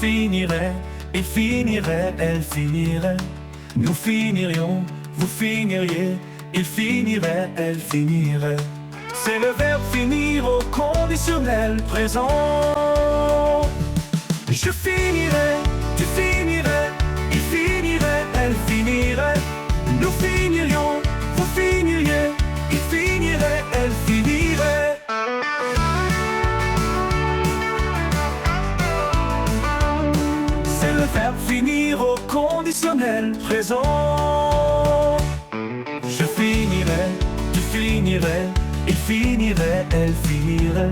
finirait, il finirait, elle finirait. Nous finirions, vous finiriez, il finirait, elle finirait. C'est le verbe finir au conditionnel présent. Je finirai, tu finirais, il finirait, elle finirait. Nous finirions, vous finiriez, il finirait, elle finirait. C'est le verbe finir au conditionnel présent. Je finirai, tu finirais, il finirait, elle finirait.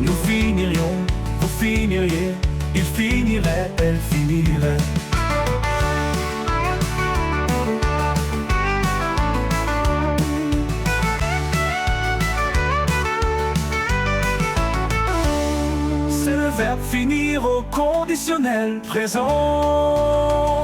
Nous finirions, vous finiriez, il finirait, elle finirait. C'est le verbe finir au conditionnel présent.